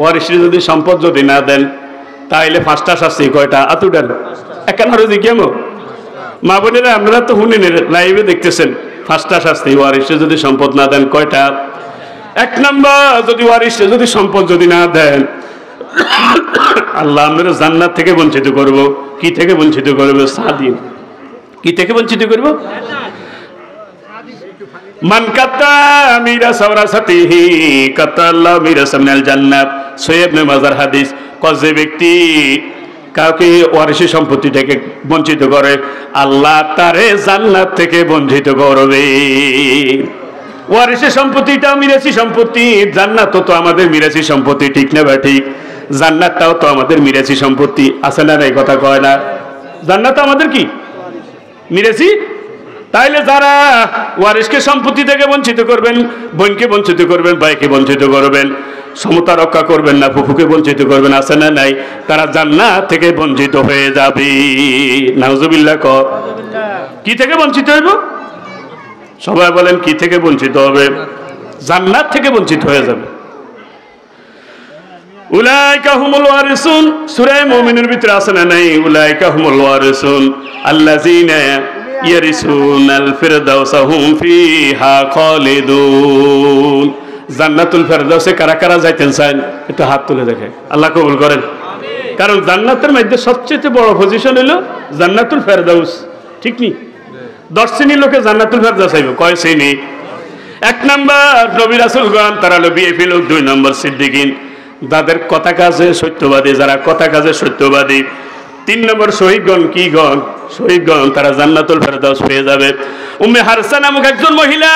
ওয়ারিশে যদি সম্পদ যদি না দেন তাইলে 5টা শাস্তি। কয়টা? আতুডান একান্নরে জিজ্ঞামো মা বোনেরা, আপনারা তো শুনেন, লাইভে দেখতেছেন। 5টা শাস্তি ওয়ারিশে যদি সম্পদ না দেন। কয়টা? 1 নাম্বার, যদি ওয়ারিশে যদি সম্পদ যদি না দেন, আল্লাহ আমরা জান্নাত থেকে বঞ্চিত করব। কি থেকে বঞ্চিত করব? সাদিন। কি থেকে বঞ্চিত করব? মান কাতা মিরাস ওয়ারাসাতিহি কাতাল্লাহ মিরাস মিনাল জান্নাত। সহিহ ইবনে মাজার হাদিস। যে ব্যক্তি কাউকে ওয়ারিশি সম্পত্তি থেকে বঞ্চিত করে, আল্লাহ তারে জান্নাত থেকে বঞ্চিত করবে। ওয়ারিশি সম্পত্তিটাও মিরাসি সম্পত্তি, জান্নাত তো আমাদের মিরাসি সম্পত্তি, ঠিক না বা ঠিক? জান্নাতটাও তো আমাদের মিরাসি সম্পত্তি, আছে না? এই কথা কয় না? জান্নাত আমাদের কি মিরাসি? তাইলে যারা ওয়ারিশকে সম্পত্তি থেকে বঞ্চিত করবেন, বোনকে বঞ্চিত করবেন, ভাইকে বঞ্চিত করবেন, সমতা রক্ষা করবেন না, ফুফুকে বঞ্চিত করবেন, আছে না নাই? তারা জান্নাত থেকে বঞ্চিত হয়ে যাবে। নাউজুবিল্লাহ। কি থেকে বঞ্চিত হইব? সবাই বলেন, কি থেকে বঞ্চিত হবে? জান্নাত থেকে বঞ্চিত হয়ে যাবে। উলাইকা হুমুল ওয়ারিসুন, সূরা মুমিনের ভিতরে আছে না নাই? উলাইকা হুমুল ওয়ারিসুন আল্লাযিনা ইয়ারিসুনাল ফিরদাউসা হুম ফিহা খালিদুন। জান্নাতুল ফেরদাউসে কারা কারা যাইতেন চান? একটু হাত তুলে দেখে, আল্লাহ কবুল করেন। কারণ জান্নাতের মধ্যে সবচেয়ে বড় পজিশন হলো জান্নাতুল ফেরদাউস, ঠিক নি? 10 শ্রেণীর লোকে জান্নাতুল ফেরদাউস আইব। কয় শ্রেণী? 1 নাম্বার নবী রাসূলগণ, তারা হলো বিএপি লোক। 2 নম্বর সিদ্দিকিন, যাদের কথা কাজে সত্যবাদী, যারা কথা কাজে সত্যবাদী। 3 নম্বর শহীদগণ। কি গণ? শহীদগণ, তারা জান্নাতুল ফেরদাউস পেয়ে যাবে। উম্মে হারসা নামক একজন মহিলা,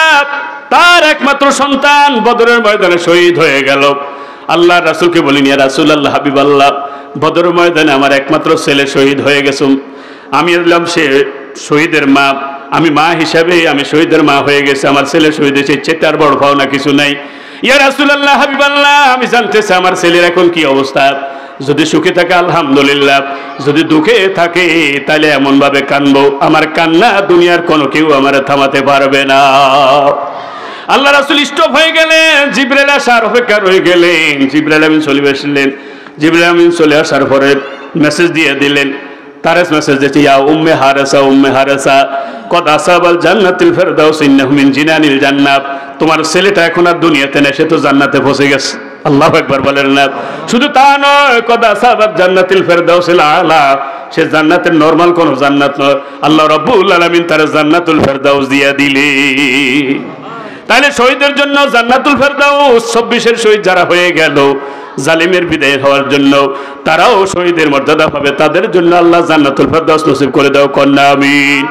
তার একমাত্র সন্তান বদরের ময়দানে শহীদ হয়ে গেল। আল্লাহ রাসূলকে বলেন, ইয়া রাসূলুল্লাহ, হাবিবাল্লাহ, বদরের ময়দানে আমার একমাত্র ছেলে শহীদ হয়ে গেছে। আমি বললাম, সে শহীদের মা, আমি মা হিসাবে আমি শহীদের মা হয়ে গেছে, আমার ছেলে শহীদ হয়েছে, চেয়ে আর বড় পাওনা কিছু নাই। ইয়া রাসূলুল্লাহ, হাবিবাল্লাহ, আমি জানতে চাই আমার ছেলের এখন কি অবস্থা? যদি সুখে থাকে আলহামদুলিল্লাহ, যদি দুঃখে থাকে তাহলে এমন ভাবে কানবো, আমার কান্না দুনিয়ার কোনো কেউ আমার থামাতে পারবে না। আল্লাহ রাসূল স্টপ হয়ে গেলেন, জিবরাইল আসার অপেক্ষা রয়ে গেলেন। জিবরাইল আমিন চলে আসলেন। জিবরাইল আমিন চলে আসার পরে মেসেজ দিয়ে দিলেন, তারেস মেসেজ দিয়েছে, ইয়া উম্মে হারেসা, উম্মে হারেসা, কদ আসাবাল জান্নাতুল ফেরদাউস ইন্নাহু মিন জিনানিল জান্নাত। তোমার ছেলেটা এখন আর দুনিয়াতে নেই, সে তো জান্নাতে পৌঁছে গেছে। আল্লাহু আকবার বলেন না? শুধু তা নয়, কদ আসাবাল জান্নাতুল ফেরদাউসিল আলা, সে জান্নাতের নরমাল কোন জান্নাত নয়, আল্লাহ রাব্বুল আলামিন তার জান্নাতুল ফেরদাউস দিয়া দিলে। তাহলে শহীদের জন্য জান্নাতুল ফেরদাউস, 26-এর শহীদ যারা হয়ে গেল জালিমের বিদায় হওয়ার জন্য, তারাও শহীদের মর্যাদা পাবে। তাদের জন্য আল্লাহ জান্নাতুল ফেরদাউস নসিব করে দাও, কন্যা আমিন।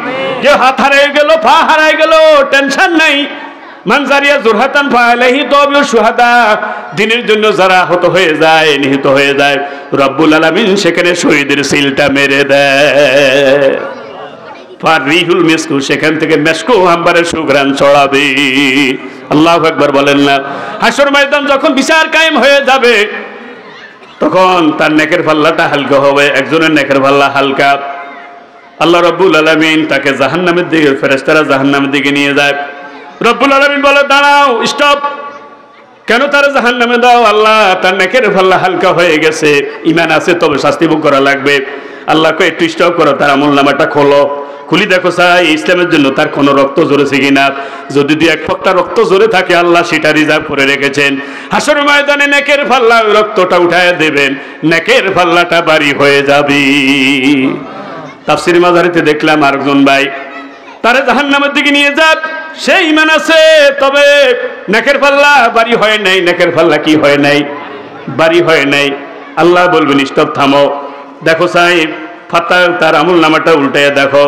যে হাত হারিয়ে গেল, পা হারিয়ে গেল, টেনশন নাই। মানজারিয়া জুরহাতান ফালাহি তাবিউ শুহাদা, দিনের জন্য যারা আহত হয়ে যায়, নিহত হয়ে যায়, রব্বুল আলামিন সেখানে শহীদের সিলটা মেরে দেয়। ফারিহুল মিসকু, সেখান থেকে মেসকু আম্বারের সুঘ্রাণ ছড়াবে। আল্লাহু আকবার বলেন না? হাসর ময়দান যখন বিচার কায়েম হয়ে যাবে, তখন তার নেকের পাল্লাটা হালকা হবে। একজনের নেকের পাল্লা হালকা, আল্লাহ রাব্বুল আলামিন তাকে জাহান্নামের দিকে, ফেরেশতারা জাহান্নামের দিকে নিয়ে যায়। রব্বুল আলামিন বলে, দাঁড়াও, স্টপ, কেন তারা জাহান্নামে দাও? আল্লাহ, তার নেকের পাল্লা হালকা হয়ে গেছে, ঈমান আছে, তবে শাস্তি ভোগ করা লাগবে। আল্লাহকে একটু স্টপ করো, তার আমলনামাটা খোলো, খুলি দেখো চাই ইসলামের জন্য তার কোনো রক্ত ঝরেছে কিনা। যদি 2-1 ফোঁটা রক্ত ঝরে থাকে, আল্লাহ সেটা রিজার্ভ করে রেখেছেন। হাসর ময়দানে নেকের পাল্লা, রক্তটা উঠায় দেবেন, নেকের পাল্লাটা বাড়ি হয়ে যাবে। তাফসীর মাজারিতে দেখলাম আরেকজন ভাই, তারা জাহান্নামের দিকে নিয়ে যাক, সে ঈমান আছে, তবে নেকের পাল্লা বাড়ি হয় নাই। নেকের পাল্লা কি হয় নাই? বাড়ি হয় নাই। আল্লাহ বলবেন, স্টপ, থামো, দেখো সাহেব, ফাতা তার আমল নামাটা উল্টাইয়া দেখো,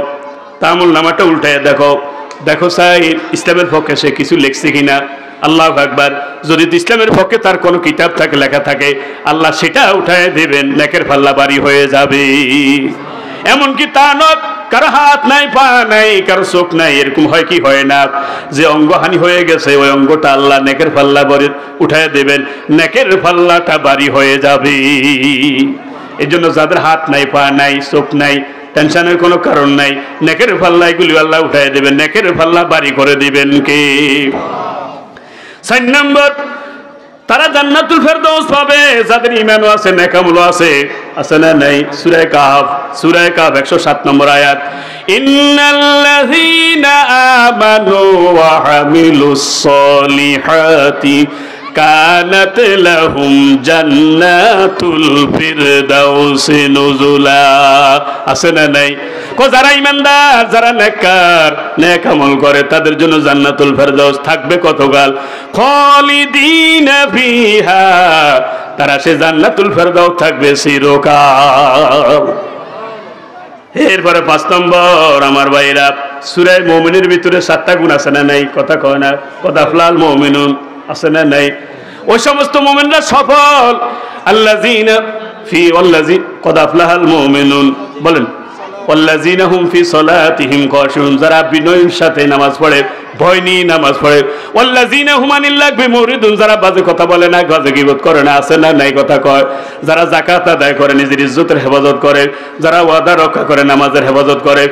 তা আমল নামাটা উল্টাইয়া দেখো, দেখো সাহেব ইসলামের পক্ষে সে কিছু লিখছে কিনা। আল্লাহু আকবার। যদি ইসলামের পক্ষে তার কোনো কিতাব থাকে, লেখা থাকে, আল্লাহ সেটা উঠায় দেবেন, নেকের পাল্লা বাড়ি হয়ে যাবে। এমনকি তা নয়, কারো হাত নাই, পা নাই, কারো চোখ নাই, এরকম হয় কি হয় না? যে অঙ্গহানি হয়ে গেছে, ওই অঙ্গটা আল্লাহ নেকের পাল্লা বাড়ি উঠায় দেবেন, নেকের পাল্লাটা বাড়ি হয়ে যাবে। এই জন্য যাদের হাত নাই, পা নাই, চোখ নাই, টেনশনের কোনো কারণ নাই, নেকের পাল্লা এগুলি আল্লাহ উঠায় দেবেন, নেকের পাল্লা বাড়ি করে দিবেন কে? 4 নম্বর, তারা জান্নাতুল ফেরদাউস পাবে যাদের ঈমানও আছে নেকামলও আছে। আছে না নাই? সূরা কাহফ 107 নম্বর আয়াত, ইন্নাল্লাযীনা আমানু ওয়া আমিলুস সলিহাতি কানাত লাহুম জান্নাতুল ফিরদাউসি নুজুলা। আছে না নাই? যারা ইমানদার, যারা নেককার, নেক আমল করে তাদের জন্য জান্নাতুল ফেরদাউস থাকবে কতকাল? খালিদিনা ফিহা, তারা সে জান্নাতুল ফেরদাউস থাকবে চিরকাল। এরপরে 5 নম্বর আমার ভাইরা, সূরা মুমিনের ভিতরে 7টা গুণ আছে না নাই? কথা কয় না? কদ আফলাল মুমিনুন, আছে না নাই? ওই সমস্ত মুমিনরা সফল। আল্লাযীনা ফি ওয়াল্লাযী কদ আফলাহাল মুমিনুন, বলেন ওয়াল্লাযীনা হুম ফি সলাতিহিম খাশিউন, যারা বিনয়ের সাথে নামাজ পড়ে, ভয় নিয়ে নামাজ পড়ে। ওয়াল্লাযীনা হুম আনিল লাগবি মুরিদুন, যারা বাজে কথা বলে না, গজে গীবত করে না, আছে না নাই? কথা কয়। যারা যাকাত আদায় করে, নিজের ইজ্জতের হেফাজত করে, যারা ওয়াদা রক্ষা করে, নামাজের হেফাজত করে,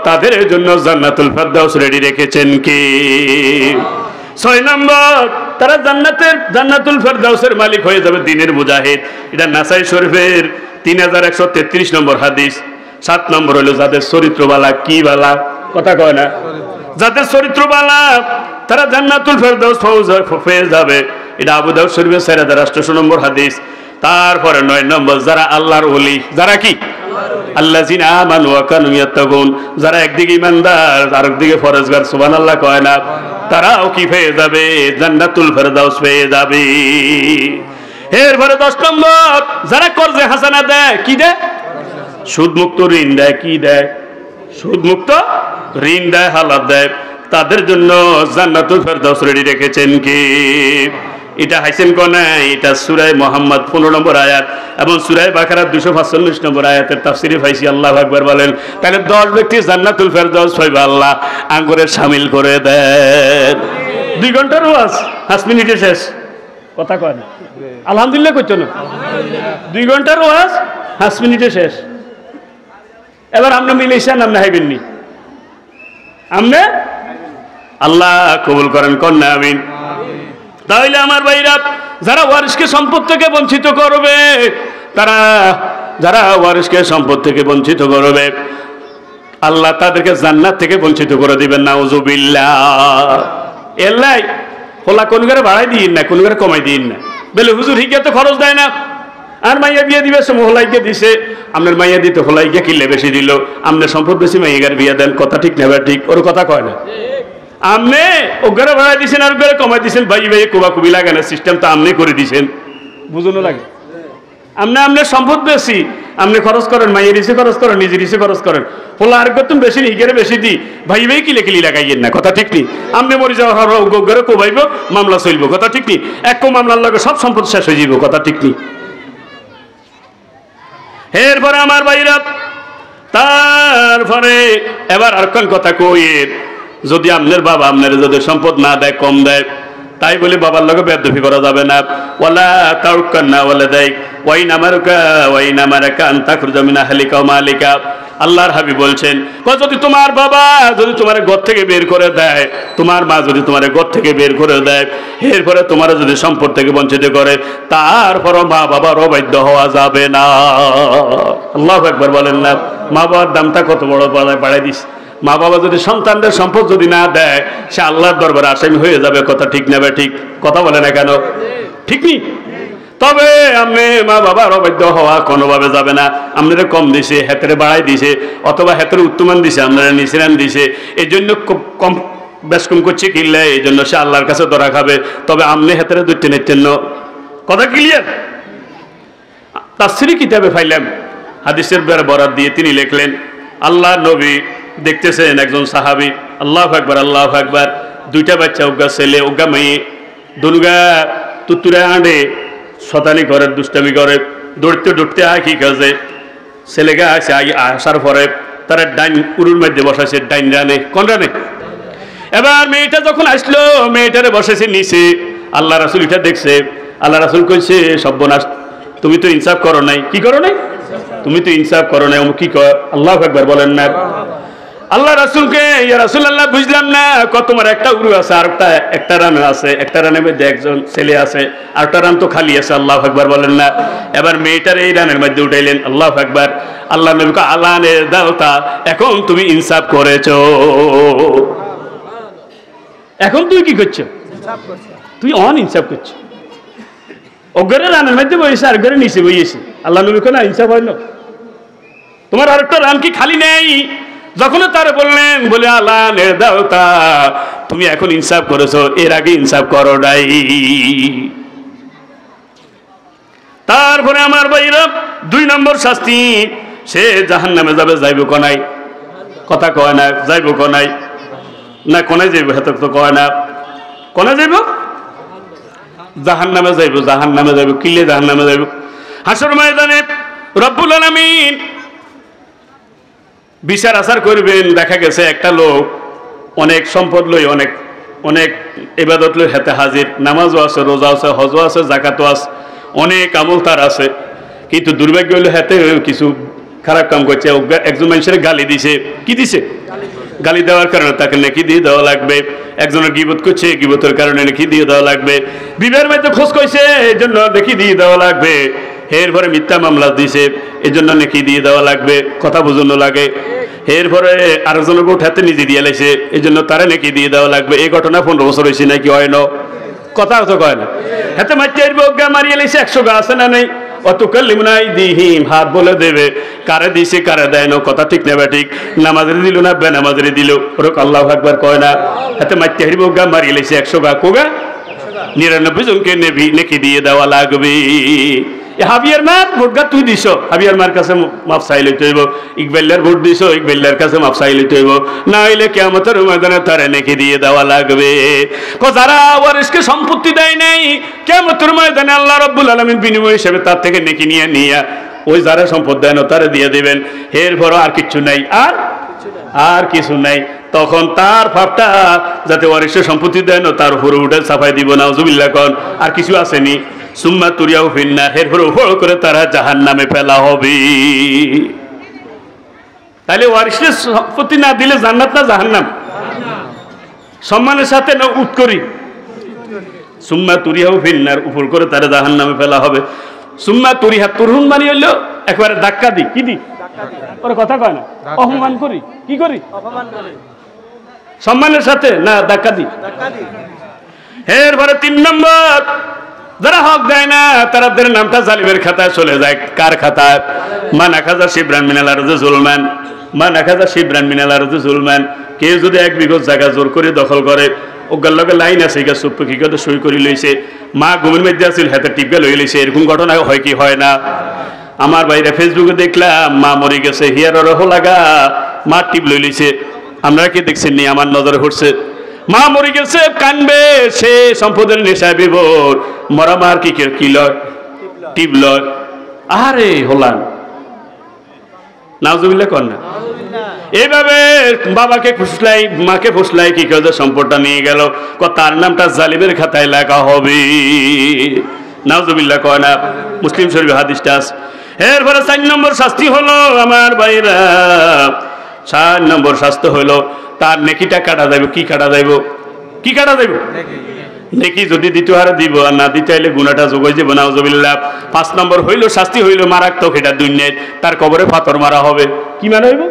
তাদের জন্য জান্নাতুল ফেরদাউস রেডি রেখেছেন কি? 6 নম্বর, তারা জান্নাতুল ফেরদাউসের মালিক হয়ে যাবে, দ্বীনের মুজাহিদ। এটা নাসাই শরীফের 3133 নম্বর হাদিস। 7 নম্বর হলো যাদের চরিত্রবালা। কি বালা? কথা কয় না? যাদের চরিত্রবালা তারা জান্নাতুল ফেরদাউস পেয়ে যাবে। এটা আবু দাউদ শরীফের 4800 নম্বর হাদিস। তারপরে 9 নম্বর, যারা আল্লাহর ওলি। যারা কি? আল্লাযীনা আমানু ওয়া কানু ইয়াত্তাকুন, যারা একদিকে ইমানদার আরেকদিকে ফরজগার, সুবহানাল্লাহ কয় না, তারাও কি পেয়ে যাবে? জান্নাতুল ফেরদাউস পেয়ে যাবে। এরপরে 10 নম্বর, যারা কর্জে হাসানা দেয়। কি দেয়? সুদ মুক্ত ঋণ দেয়। কি দেয়? সুদ মুক্ত ঋণ দেয়, হালাত দেয়। তাদের জন্য জান্নাতুল ফেরদাউস রেডি রেখেছেন কি? এটা হাইছেন কোনে? এটা সূরা মুহাম্মদ 15 নম্বর আয়াত এবং সূরা বাকারা 245 নম্বর আয়াতের তাফসীরে পাইছি। আল্লাহু আকবার বলেন। তাহলে 10 ব্যক্তি জান্নাতুল ফেরদাউস পাইবে, আল্লাহ আঙ্গুরে শামিল করে দেন। 2 ঘন্টার ওয়াজ 5 মিনিটে শেষ। কথা কয় না? আলহামদুলিল্লাহ কইতো না? 2 ঘন্টার ওয়াজ 5 মিনিটে শেষ। এবার আমরা মিলেছেন, আমরা হাইবেননি, আমনে আল্লাহ কবুল করেন, কন্যা আমিন। তাহলে আমার ভাইরা, যারা ওয়ারিসকে সম্পদ থেকে বঞ্চিত করবে, যারা ওয়ারিসকে সম্পদ থেকে বঞ্চিত করবে, আল্লাহ তাদেরকে জান্নাত থেকে বঞ্চিত করে দিবেন। নাউজুবিল্লাহ। এলাই হোলা কোন করে বাড়াই দিন না, কোন করে কমাই দিন না। বলে হুজুর হিকে তো খরচ দেয় না, আর মাইয়া বিয়ে দিবে সে হোলাইকে দিছে, আপনার মাইয়া দিতে হোলাইকে কিনলে বেশি দিল, আপনার সম্পদ বেশি মাইয়ার বিয়ে দেন। কথা ঠিক না? ঠিক ওর কথা কয় না? আমনে ওগরে বাড়াই দিছেন আর ওগরে কমাই দিছেন, ভাই ভাই কুবাকুবি লাগে না, সিস্টেম তো আমনে করে দিছেন। বুঝুনো লাগে? আমনে সম্পদ বেশি, আপনি খরচ করেন, মাইয়ের ইসে খরচ করেন, নিজের ইসে খরচ করেন। হোলা আর তুমি বেশি নিগেরে বেশি দি, ভাই ভাই কিলে কিলি লাগাইয়েন না। কথা ঠিক নেই? আপনি মরে যাওয়ার ওগরে কোবাইব, মামলা চলব। কথা ঠিক নেই? এক মামলার লাগে সব সম্পদ শেষ হয়ে যাব। কথা ঠিক নেই? এরপরে আমার ভাইরা, তারপরে এবার আর কোন কথা কইয়ের, যদি আপনার বাবা আপনার যদি সম্পদ না দেয়, কম দেয়, তাই বলে বাবার লগে বেয়াদবি করা যাবে না। ওয়ালা তাউকান্না ওয়ালাদাইক ওয়াইন আমারুকা ওয়াইন আমারাকা আন তাখরুজা মিন আহলিকা ওয়া মালিকা। আল্লাহর হাবিব বলছেন, যদি তোমার বাবা যদি তোমার ঘর থেকে বের করে দেয়, তোমার মা যদি তোমার ঘর থেকে বের করে দেয়, এরপরে তোমার যদি সম্পদ থেকে বঞ্চিত করে, তারপরও মা বাবার অবাধ্য হওয়া যাবে না। আল্লাহু আকবার বলেন না? মা বাবার দামটা কত বড় বাড়াই দিস। মা বাবা যদি সন্তানদের সম্পদ যদি না দেয়, সে আল্লাহর দরবারে আসামি হয়ে যাবে। কথা ঠিক না? ঠিক কথা বলে না কেন? ঠিক নি? তবে আপনি মা বাবার অবাধ্য হওয়া কোনোভাবে যাবে না। আপনারা কম দিছে, হেতেরে বাড়াই দিছে, অথবা হেতেরে উত্তমান দিছে, আপনারা নিচেরান দিছে, এই জন্য কম বেশ কম করছে কিনলে, এই জন্য সে আল্লাহর কাছে ধরা খাবে। তবে আপনি হেতেরে দুইতে নিচ্ছেন। কথা ক্লিয়ার? তাফসীরি কিতাবে পাইলাম, হাদিসের বরাত দিয়ে তিনি লিখলেন, আল্লাহ নবী দেখতেছেন একজন সাহাবী, আল্লাহু আকবার আল্লাহু আকবার, 2টা বাচ্চা, ওগা ছেলে ওগা মেয়ে, দুর্গা তুতুরা আঁড়ে শতানি করে, দুষ্টামি করে, দৌড়তে দৌড়তে আয় কি কাজে ছেলেকে আসে। আসার পরে তারা ডাইন উরুর মধ্যে বসাইছে, ডাইন রানে, কোন রানে? এবার মেয়েটা যখন আসলো, মেয়েটারে বসেছে নিচে। আল্লাহ রাসূল এটা দেখছে। আল্লাহ রাসূল কইছে, সর্বনাশ, তুমি তো ইনসাফ করো নাই। কি করো নাই? তুমি তো ইনসাফ করো নাই। কি কর? আল্লাহু আকবার বলেন না? আল্লাহ রাসূলকে, ইয়া রাসূলুল্লাহ বুঝলাম না, কত তোমার একটা উরু আছে আর একটা রান আছে, একটা রানের মধ্যে একজন ছেলে আছে, আর একটা রান তো খালি আছে। আল্লাহু আকবার বলেন না। এবার মেয়েটার এই রানের মধ্যে উঠাইলেন। আল্লাহু আকবার। আল্লাহ নবীকে আলানে দাওতা, এখন তুমি ইনসাফ করেছো। এখন তুই কি করছো? তুই অন ইনসাফ করছো। ওগরে রানের মধ্যে বসে আর ঘরে নিচে বইয়েছে। আল্লাহ নবী কোন ইনসাফ হইল? তোমার আরেকটা রান কি খালি নেই? যখন তার বললেন, বলে আলানে দাওতা, তুমি এখন ইনসাফ করেছো, এর আগে ইনসাফ করো নাই। তারপরে আমার ভাইরা 2 নম্বর শাস্তি, সে জাহান্নামে যাবে। যাইব কোনায়? কথা কয় না। যাইব কোনায়? না কোনায় যাইব, হেত তো কয় না। কোনায় যাইব? জাহান্নামে যাইব। জাহান্নামে যাইব। কিলে জাহান্নামে যাইব? হাসর ময়দানে রব্বুল আলামিন বিচার আচার করবেন। দেখা গেছে একটা লোক অনেক সম্পদ লই, অনেক অনেক ইবাদত লই হাতে হাজির, নামাজও আছে, রোজা আছে, হজও আছে, জাকাতও আছে, অনেক আমল তার আছে, কিন্তু দুর্ভাগ্য হইলো হাতে কিছু খারাপ কাম করছে। একজন মানুষের গালি দিছে। কি দিছে? গালি দেওয়ার কারণে তাকে নেকি দিয়ে দেওয়া লাগবে। একজনের গীবত করছে, গীবতের কারণে নেকি দিয়ে দেওয়া লাগবে। বিবের মধ্যে খোঁজ কইছে, এই জন্য নেকি দিয়ে দেওয়া লাগবে। এরপরে মিথ্যা মামলা দিছে, এই জন্য নেকি দিয়ে দেওয়া লাগবে। কথা বুঝানো লাগে। এরপরে আরেকজনের গোট হাতে নিজে দিয়ে লাইছে, এই জন্য তারা নেকি দিয়ে দেওয়া লাগবে। এই ঘটনা 15 বছর হয়েছে নাকি হয় না? কথা তো কয় না। হাতে মারতে গা মারিয়ে লাইছে, 100 গা আছে না নাই? অতুকাল্লিমুনাই দিহিম, হাত বলে দেবে কারে দিছে কারে দেয় না। কথা ঠিক না? ঠিক। নামাজের দিল না, বেনামাজের দিল, ওরক আল্লাহু আকবার কয় না। হাতে মারতে হারিব গা মারিয়ে লাইছে, 100 গা কোগা 99 জনকে নেকি দিয়ে দেওয়া লাগবে। হাবিয়ার মার ভোটগা তুই দিছ, হাবিয়ার মার কাছে মাপ চাই লইতে হইব। ইকবাল্লার ভোট দিছ, ইকবাল্লার কাছে মাপ চাই লইতে হইব, না হইলে কিয়ামতের ময়দানে তারে নেকি দিয়ে দেওয়া লাগবে। যারা ওয়ারিসকে সম্পত্তি দেয় নাই, কিয়ামতের ময়দানে আল্লাহ রাব্বুল আলামিন বিনিময় হিসেবে তার থেকে নেকি নিয়ে ওই যারা সম্পদ দেয় না তারে দিয়ে দিবেন। এরপর আর কিছু নাই, আর কিছু নাই। তখন তার ভাবটা যাতে ওয়ারিসে সম্পত্তি দেয় না তার উপরে উঠে চাপাই দিব। নাউজুবিল্লাহ কোন আর কিছু আসেনি? সুম্মা তুরিয়াও ফিন্নার, এরপরে উপর করে তারা জাহান্নামে ফেলা হবে। তাহলে ওয়ারিসে সম্পত্তি না দিলে জান্নাত না জাহান্নাম? সম্মানের সাথে না উঠ করি? সুম্মা তুরিয়াও ফিন্নার, উপর করে তারা জাহান্নামে ফেলা হবে। সুম্মা তুরিহা, তুরহুন মানে হইল একবারে ধাক্কা দি। কি দি? ওর কথা কয় না। অপমান করি। কি করি? অপমান করি। সম্মানের সাথে না ধাক্কা দি। এরপরে 3 নম্বর, যারা হক দেয় না তাদের নামটা জালিমের খাতায় চলে যায়। কার খাতায়? মান আখাযা শিবরান মিনাল আরদি যুলমান, মান আখাযা শিবরান মিনাল আরদি যুলমান। কেউ যদি 1 বিঘত জায়গা জোর করে দখল করে, ওগার লগে লাইন আছে, গা চুপ কি কথা সই করে লইছে, মা ঘুমের মধ্যে আছিল, হাতে টিপে লই লইছে। এরকম ঘটনা হয় কি হয় না? আমার বাইরে ফেসবুকে দেখলাম, মা মরে গেছে, হিয়ার রহ লাগা মা টিপ লই লইছে। আপনারা কি দেখছেন নি? আমার নজরে পড়ছে। মা মরে গেছে, কানবে, সে সম্পদের নেশায় বিভোর, মরা মার কি লয়? টিপ লয়। আরে হলাম নাউজুবিল্লাহ কর না। এইভাবে বাবাকে ফুসলাই, মাকে ফুসলাই, কি করে সম্পদটা নিয়ে গেল, তার নামটা জালিমের খাতায় লেখা হবে। নাউজুবিল্লাহ কয় না। মুসলিম শরীফে হাদিসটা আছে। এরপরে 4 নম্বর শাস্তি হলো আমার ভাইরা, 4 নম্বর শাস্তি হলো তার নেকিটা কাটা যাইব। কি কাটা যাইব? কি কাটা যাইব? নেকি যদি দিতে হারে দিব, আর না দিতে হইলে গুনাহটা যোগ হয়ে যাবে। নাউজুবিল্লাহ। 5 নম্বর হইল শাস্তি হইল মারাত্মক, এটা দুনিয়ায় তার কবরে পাথর মারা হবে। কি মানে হইব?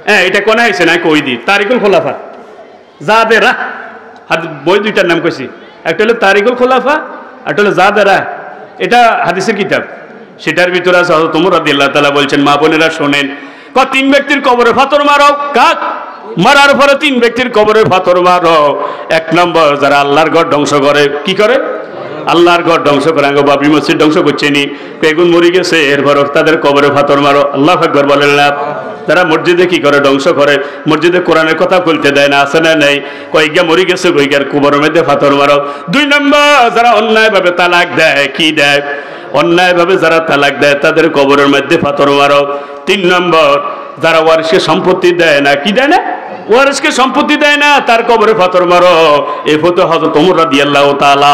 হ্যাঁ, এটা কোন আইছে না কই দি? তারিকুল খোলাফা জাদেরা, বই 2টার নাম কইছি। একটা হলো তারিকুল খোলাফা, একটা হলো জাদেরা। এটা হাদিসের কিতাব। সেটার ভিতরে আছে হযরত ওমর রাদিয়াল্লাহু তাআলা বলছেন, মা বোনেরা শোনেন, 3 ব্যক্তির কবরে পাথর মারো। কাক? মারার পরে 3 ব্যক্তির কবরে পাথর মারো। 1 নম্বর, যারা আল্লাহর ঘর ধ্বংস করে। কি করে? আল্লাহর ঘর ধ্বংস করে। আঙ্গ বাবরি মসজিদ ধ্বংস করছে নি, বেগুন মরে গেছে, এরপর তাদের কবরে পাথর মারো। আল্লাহু আকবার বলেন না। যারা মসজিদে কি করে? ধ্বংস করে। মসজিদে কোরআনের কথা বলতে দেয় না, আছে না নাই? কয়েকটা মরে গেছে, কয়েকটার কবরের মধ্যে পাথর মারো। 2 নম্বর, যারা অন্যায়ভাবে তালাক দেয়। কি দেয়? অন্যায়ভাবে যারা তালাক দেয় তাদের কবরের মধ্যে পাথর মারো। 3 নম্বর, যারা ওয়ারিসকে সম্পত্তি দেয় না। কি দেয় না? ওয়ারিসকে সম্পত্তি দেয় না, তার কবরে পাথর মারো। এই ফতো হযরত ওমর রাদিয়াল্লাহু তাআলা